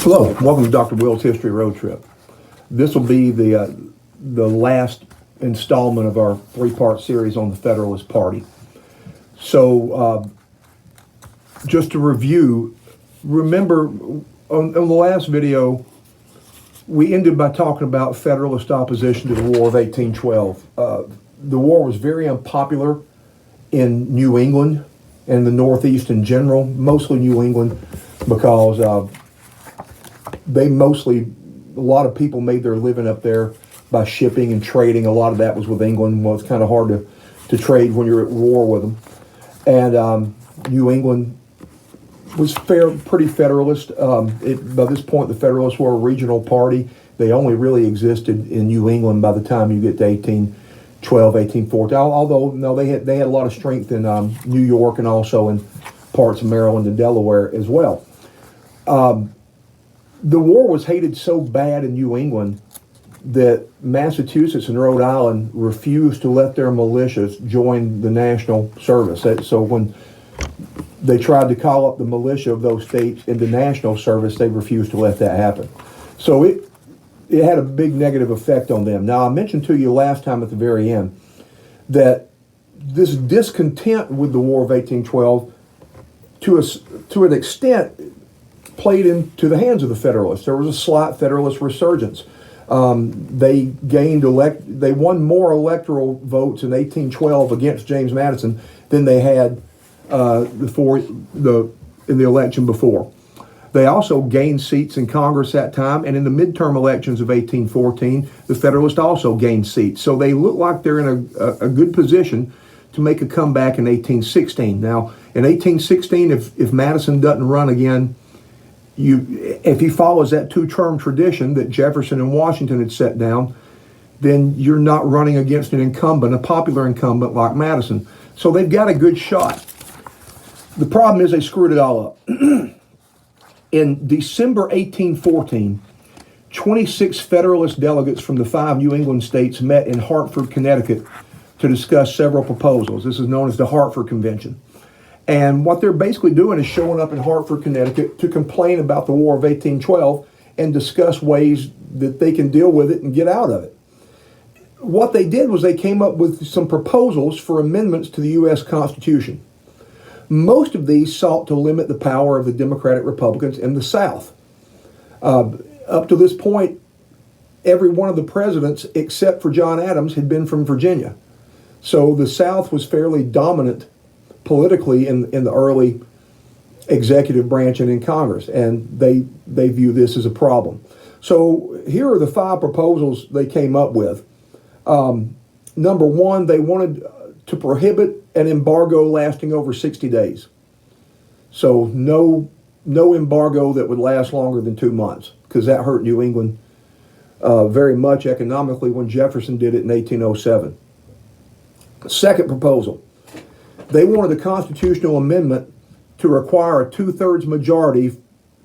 Hello, welcome to Dr. Will's History Road Trip. This will be the last installment of our three-part series on the Federalist Party. So, just to review, remember on the last video, we ended by talking about Federalist opposition to the War of 1812. The war was very unpopular in New England and the Northeast in general, mostly New England, because a lot of people made their living up there by shipping and trading. A lot of that was with England. Well, it's kind of hard to trade when you're at war with them. And New England was pretty Federalist. By this point, the Federalists were a regional party. They only really existed in New England by the time you get to 1812, 1814. Although, no, they had a lot of strength in New York and also in parts of Maryland and Delaware as well. The war was hated so bad in New England that Massachusetts and Rhode Island refused to let their militias join the national service. So when they tried to call up the militia of those states into national service, they refused to let that happen. So it had a big negative effect on them. Now, I mentioned to you last time at the very end that this discontent with the War of 1812, to an extent, played into the hands of the Federalists. There was a slight Federalist resurgence. They won more electoral votes in 1812 against James Madison than they had in the election before. They also gained seats in Congress that time, and in the midterm elections of 1814, the Federalists also gained seats. So they look like they're in a good position to make a comeback in 1816. Now, in 1816, if Madison doesn't run again, if he follows that two-term tradition that Jefferson and Washington had set down, then you're not running against an incumbent, a popular incumbent like Madison. So they've got a good shot. The problem is they screwed it all up. In December 1814, 26 Federalist delegates from the 5 New England states met in Hartford, Connecticut to discuss several proposals. This is known as the Hartford Convention. And what they're basically doing is showing up in Hartford, Connecticut to complain about the War of 1812 and discuss ways that they can deal with it and get out of it. What they did was they came up with some proposals for amendments to the U.S. Constitution. Most of these sought to limit the power of the Democratic Republicans in the South. Up to this point, every one of the presidents, except for John Adams, had been from Virginia. So the South was fairly dominant politically in the early executive branch and in Congress, and they view this as a problem. So here are the 5 proposals they came up with. Number 1, they wanted to prohibit an embargo lasting over 60 days. So no embargo that would last longer than 2 months, because that hurt New England very much economically when Jefferson did it in 1807. Second proposal, they wanted a constitutional amendment to require a 2/3 majority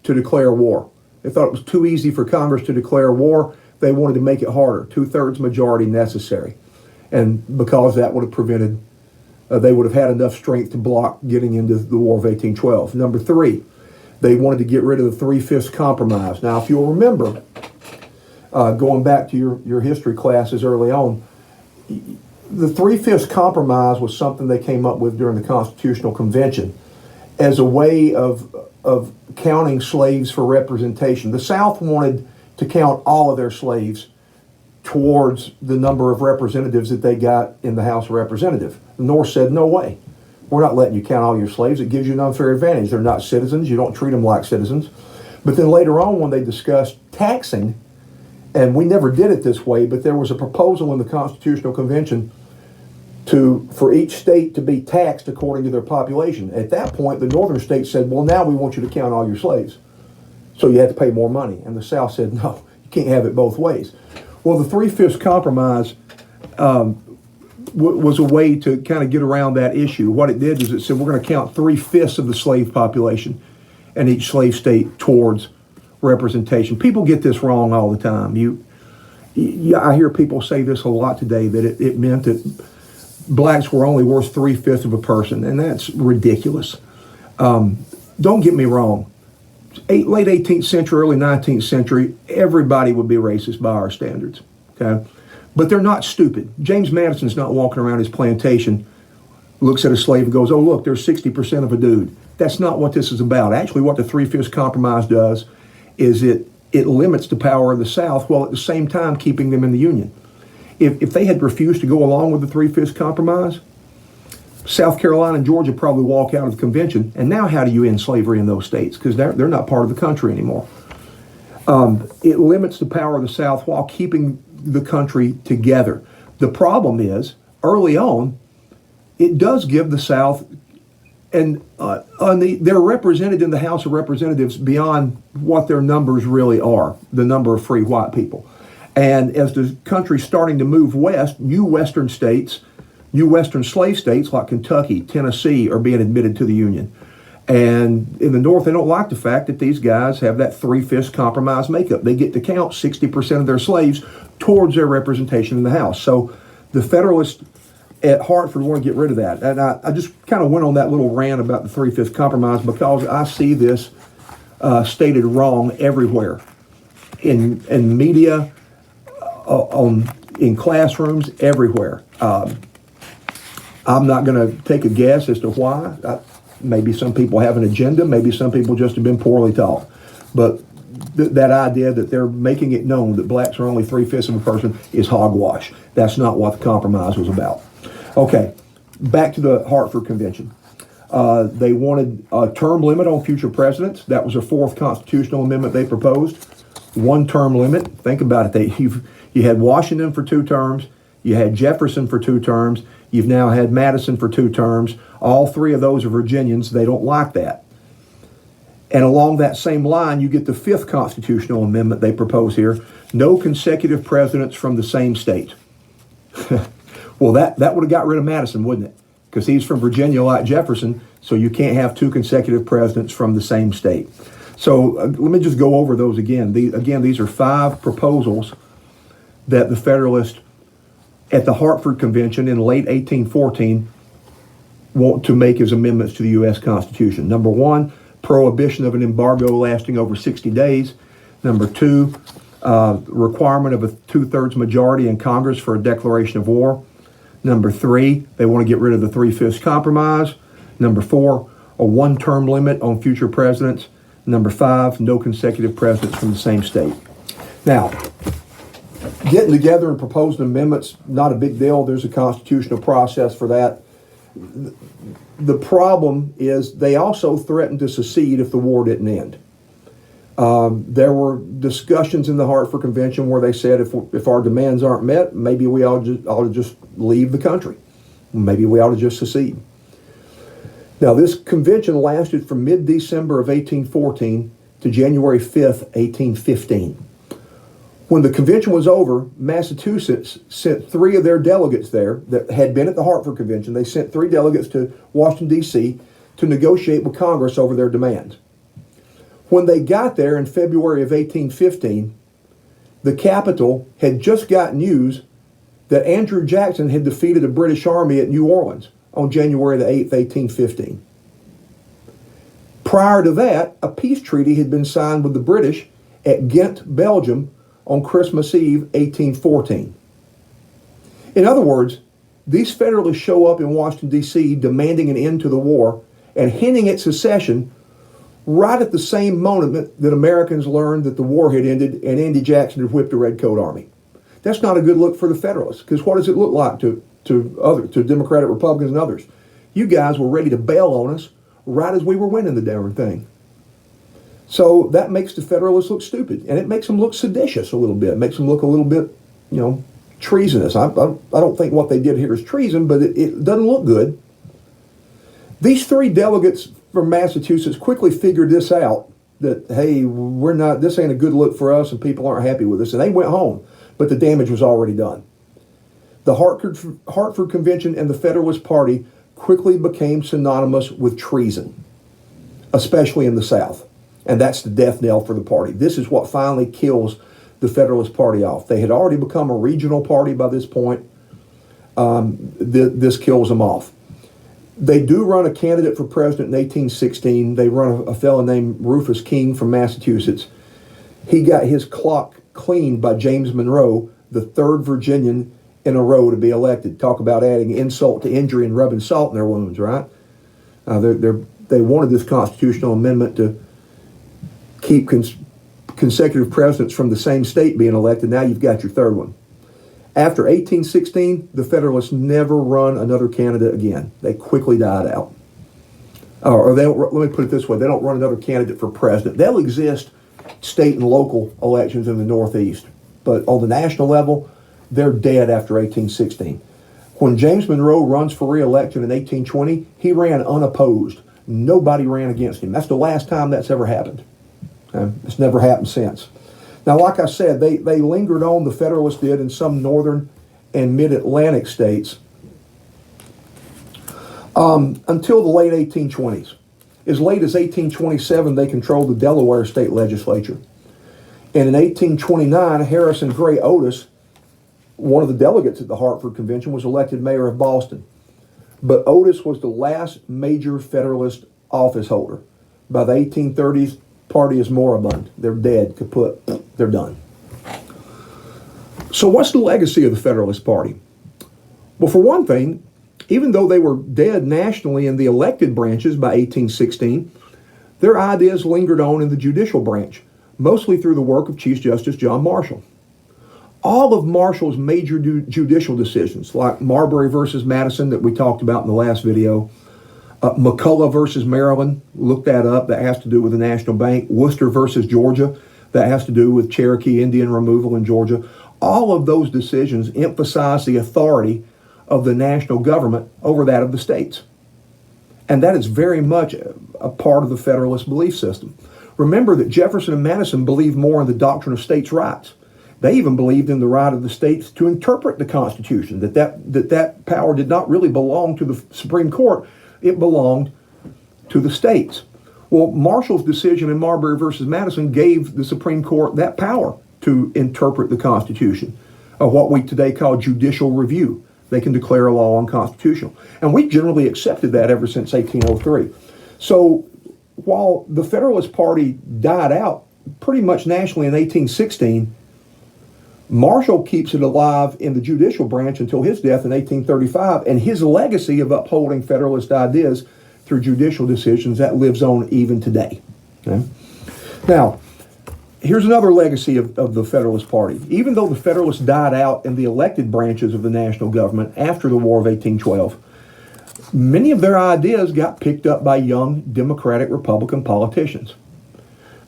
to declare war. They thought it was too easy for Congress to declare war. They wanted to make it harder, 2/3 majority necessary. And because that would have prevented, they would have had enough strength to block getting into the War of 1812. Number 3, they wanted to get rid of the 3/5 compromise. Now, if you'll remember, going back to your history classes early on, the 3/5 compromise was something they came up with during the Constitutional Convention as a way of counting slaves for representation. The South wanted to count all of their slaves towards the number of representatives that they got in the House of Representatives. The North said, no way. We're not letting you count all your slaves. It gives you an unfair advantage. They're not citizens. You don't treat them like citizens. But then later on, when they discussed taxing, and we never did it this way, but there was a proposal in the Constitutional Convention for each state to be taxed according to their population. At that point, the northern states said, well, now we want you to count all your slaves. So you have to pay more money. And the South said, no, you can't have it both ways. Well, the 3/5 compromise was a way to kind of get around that issue. What it did is it said we're going to count 3/5 of the slave population in each slave state towards representation. People get this wrong all the time. I hear people say this a lot today, that it meant that blacks were only worth 3/5 of a person, and that's ridiculous. Don't get me wrong. late 18th century, early 19th century, everybody would be racist by our standards, okay? But they're not stupid. James Madison's not walking around his plantation, looks at a slave and goes, oh, look, there's 60% of a dude. That's not what this is about. Actually, what the Three-Fifths Compromise does is it limits the power of the South while at the same time keeping them in the Union. If they had refused to go along with the Three-Fifths Compromise, South Carolina and Georgia probably walk out of the convention. And now how do you end slavery in those states? Because they're not part of the country anymore. It limits the power of the South while keeping the country together. The problem is, early on, it does give the South, and they're represented in the House of Representatives beyond what their numbers really are, the number of free white people. And as the country's starting to move west, new western states, new western slave states like Kentucky, Tennessee are being admitted to the Union. And in the North, they don't like the fact that these guys have that Three-Fifths Compromise makeup. They get to count 60% of their slaves towards their representation in the House. So the Federalists at Hartford want to get rid of that. And I just kind of went on that little rant about the Three-Fifths Compromise because I see this stated wrong everywhere. In media, in classrooms, everywhere. I'm not going to take a guess as to why. Maybe some people have an agenda. Maybe some people just have been poorly taught. But that idea that they're making it known that blacks are only 3/5 of a person is hogwash. That's not what the compromise was about. Okay, back to the Hartford Convention. They wanted a term limit on future presidents. That was a fourth constitutional amendment they proposed. One term limit. Think about it. You had Washington for 2 terms. You had Jefferson for 2 terms. You've now had Madison for 2 terms. All 3 of those are Virginians. They don't like that. And along that same line, you get the 5th constitutional amendment they propose here. No consecutive presidents from the same state. Well, that would have got rid of Madison, wouldn't it? Because he's from Virginia like Jefferson, so you can't have 2 consecutive presidents from the same state. So let me just go over those again. These are 5 proposals that the Federalists at the Hartford Convention in late 1814 want to make as amendments to the U.S. Constitution. Number 1, prohibition of an embargo lasting over 60 days. Number 2, requirement of a 2/3 majority in Congress for a declaration of war. Number 3, they want to get rid of the Three-Fifths Compromise. Number 4, a 1-term limit on future presidents. Number 5, no consecutive presidents from the same state. Now, getting together and proposing amendments, not a big deal. There's a constitutional process for that. The problem is they also threatened to secede if the war didn't end. There were discussions in the Hartford Convention where they said if our demands aren't met, maybe we ought to just leave the country. Maybe we ought to just secede. Now, this convention lasted from mid-December of 1814 to January 5th, 1815. When the convention was over, Massachusetts sent 3 of their delegates there that had been at the Hartford Convention. They sent 3 delegates to Washington, D.C. to negotiate with Congress over their demands. When they got there in February of 1815, the capital had just got news that Andrew Jackson had defeated a British army at New Orleans on January the 8th, 1815. Prior to that, a peace treaty had been signed with the British at Ghent, Belgium, on Christmas Eve, 1814. In other words, these Federalists show up in Washington, D.C. demanding an end to the war and hinting at secession right at the same moment that Americans learned that the war had ended and Andy Jackson had whipped the Redcoat Army. That's not a good look for the Federalists, because what does it look like to Democratic Republicans and others? You guys were ready to bail on us right as we were winning the damn thing. So that makes the Federalists look stupid, and it makes them look seditious a little bit. It makes them look a little bit, treasonous. I don't think what they did here is treason, but it doesn't look good. These 3 delegates from Massachusetts quickly figured this out, that, hey, this ain't a good look for us, and people aren't happy with us, and they went home, but the damage was already done. The Hartford Convention and the Federalist Party quickly became synonymous with treason, especially in the South. And that's the death knell for the party. This is what finally kills the Federalist Party off. They had already become a regional party by this point. This kills them off. They do run a candidate for president in 1816. They run a fellow named Rufus King from Massachusetts. He got his clock cleaned by James Monroe, the third Virginian in a row to be elected. Talk about adding insult to injury and rubbing salt in their wounds, right? They wanted this constitutional amendment to keep consecutive presidents from the same state being elected. Now you've got your third one. After 1816, the Federalists never run another candidate again. They quickly died out. Or they don't, let me put it this way, they don't run another candidate for president. They'll exist state and local elections in the Northeast. But on the national level, they're dead after 1816. When James Monroe runs for re-election in 1820, he ran unopposed. Nobody ran against him. That's the last time that's ever happened. It's never happened since. Now, like I said, they lingered on, the Federalists did, in some northern and mid-Atlantic states until the late 1820s. As late as 1827, they controlled the Delaware state legislature. And in 1829, Harrison Gray Otis, one of the delegates at the Hartford Convention, was elected mayor of Boston. But Otis was the last major Federalist office holder. By the 1830s, party is moribund. They're dead, kaput. They're done. So what's the legacy of the Federalist Party? Well, for one thing, even though they were dead nationally in the elected branches by 1816, their ideas lingered on in the judicial branch, mostly through the work of Chief Justice John Marshall. All of Marshall's major judicial decisions, like Marbury versus Madison that we talked about in the last video, McCullough versus Maryland, look that up, that has to do with the national bank. Worcester versus Georgia, that has to do with Cherokee Indian removal in Georgia. All of those decisions emphasize the authority of the national government over that of the states. And that is very much a part of the Federalist belief system. Remember that Jefferson and Madison believed more in the doctrine of states' rights. They even believed in the right of the states to interpret the Constitution, that power did not really belong to the Supreme Court, it belonged to the states. Well, Marshall's decision in Marbury versus Madison gave the Supreme Court that power to interpret the Constitution, what we today call judicial review. They can declare a law unconstitutional. And we generally accepted that ever since 1803. So while the Federalist Party died out pretty much nationally in 1816, Marshall keeps it alive in the judicial branch until his death in 1835, and his legacy of upholding Federalist ideas through judicial decisions, that lives on even today. Okay? Now, here's another legacy of the Federalist Party. Even though the Federalists died out in the elected branches of the national government after the War of 1812, many of their ideas got picked up by young Democratic Republican politicians,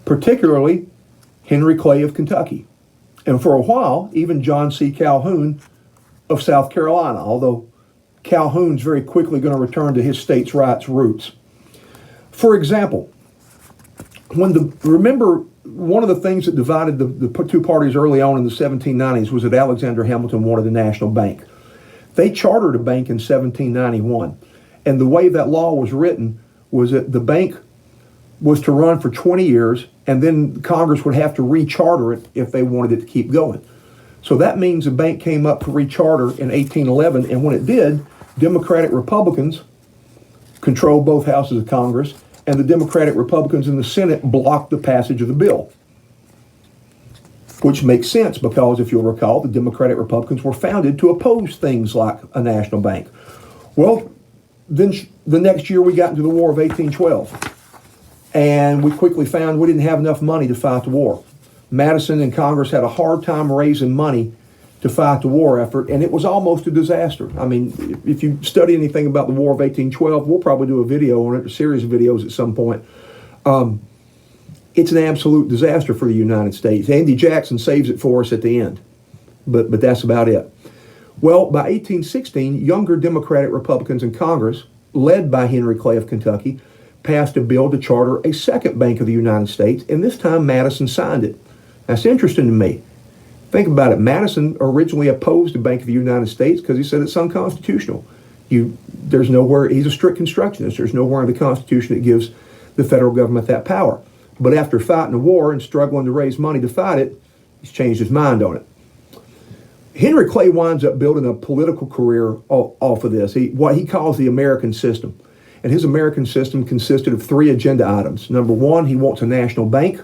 particularly Henry Clay of Kentucky. And for a while, even John C. Calhoun of South Carolina, although Calhoun's very quickly going to return to his states' rights roots. For example, remember, one of the things that divided the two parties early on in the 1790s was that Alexander Hamilton wanted a national bank. They chartered a bank in 1791, and the way that law was written was that the bank was to run for 20 years, and then Congress would have to recharter it if they wanted it to keep going. So that means the bank came up for recharter in 1811, and when it did, Democratic Republicans controlled both houses of Congress, and the Democratic Republicans in the Senate blocked the passage of the bill. Which makes sense because, if you'll recall, the Democratic Republicans were founded to oppose things like a national bank. Well, then the next year we got into the War of 1812. And we quickly found we didn't have enough money to fight the war. Madison and Congress had a hard time raising money to fight the war effort, and it was almost a disaster. I mean, if you study anything about the War of 1812, we'll probably do a video on it, a series of videos at some point. It's an absolute disaster for the United States. Andy Jackson saves it for us at the end, but that's about it. Well, by 1816, younger Democratic Republicans in Congress, led by Henry Clay of Kentucky, passed a bill to charter a second Bank of the United States, and this time Madison signed it. That's interesting to me. Think about it. Madison originally opposed the Bank of the United States because he said it's unconstitutional. There's nowhere, he's a strict constructionist, there's nowhere in the Constitution that gives the federal government that power. But after fighting a war and struggling to raise money to fight it, he's changed his mind on it. Henry Clay winds up building a political career off of this, what he calls the American system. And his American system consisted of 3 agenda items. Number 1, he wants a national bank.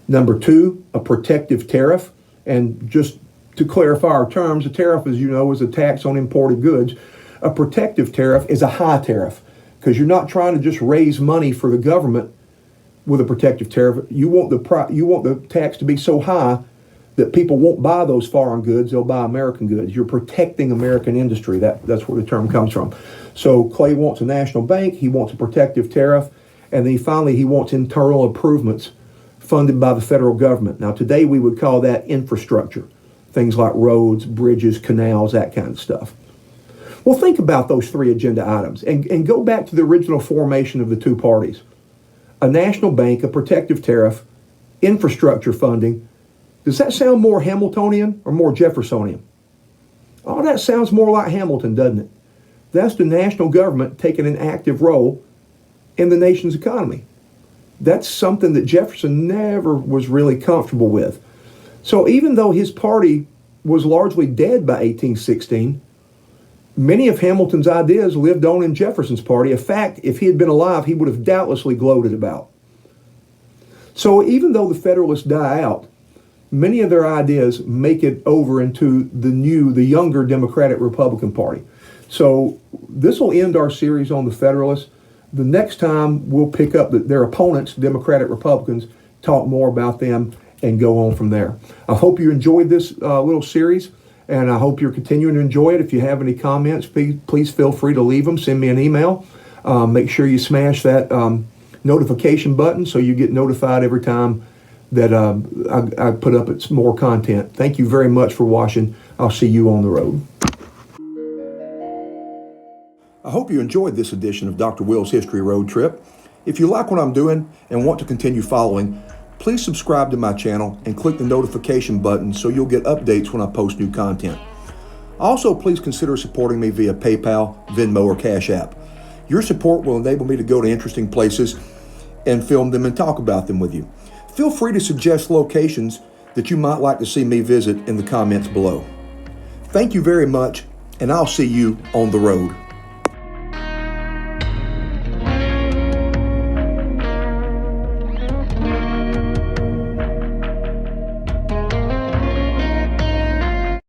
Number 2, a protective tariff. And just to clarify our terms, a tariff, as you know, is a tax on imported goods. A protective tariff is a high tariff because you're not trying to just raise money for the government with a protective tariff. You want the tax to be so high that people won't buy those foreign goods, they'll buy American goods. You're protecting American industry. That's where the term comes from. So Clay wants a national bank, he wants a protective tariff, and then finally he wants internal improvements funded by the federal government. Now today we would call that infrastructure, things like roads, bridges, canals, that kind of stuff. Well, think about those 3 agenda items and go back to the original formation of the 2 parties. A national bank, a protective tariff, infrastructure funding. Does that sound more Hamiltonian or more Jeffersonian? Oh, that sounds more like Hamilton, doesn't it? That's the national government taking an active role in the nation's economy. That's something that Jefferson never was really comfortable with. So even though his party was largely dead by 1816, many of Hamilton's ideas lived on in Jefferson's party, a fact if he had been alive he would have doubtlessly gloated about. So even though the Federalists die out, many of their ideas make it over into the younger Democratic Republican Party. So this will end our series on the Federalists. The next time we'll pick up their opponents, Democratic Republicans, talk more about them and go on from there. I hope you enjoyed this little series, and I hope you're continuing to enjoy it. If you have any comments, please feel free to leave them. Send me an email. Make sure you smash that notification button so you get notified every time that I put up more content. Thank you very much for watching. I'll see you on the road. I hope you enjoyed this edition of Dr. Will's History Road Trip. If you like what I'm doing and want to continue following, please subscribe to my channel and click the notification button so you'll get updates when I post new content. Also, please consider supporting me via PayPal, Venmo, or CashApp. Your support will enable me to go to interesting places and film them and talk about them with you. Feel free to suggest locations that you might like to see me visit in the comments below. Thank you very much, and I'll see you on the road.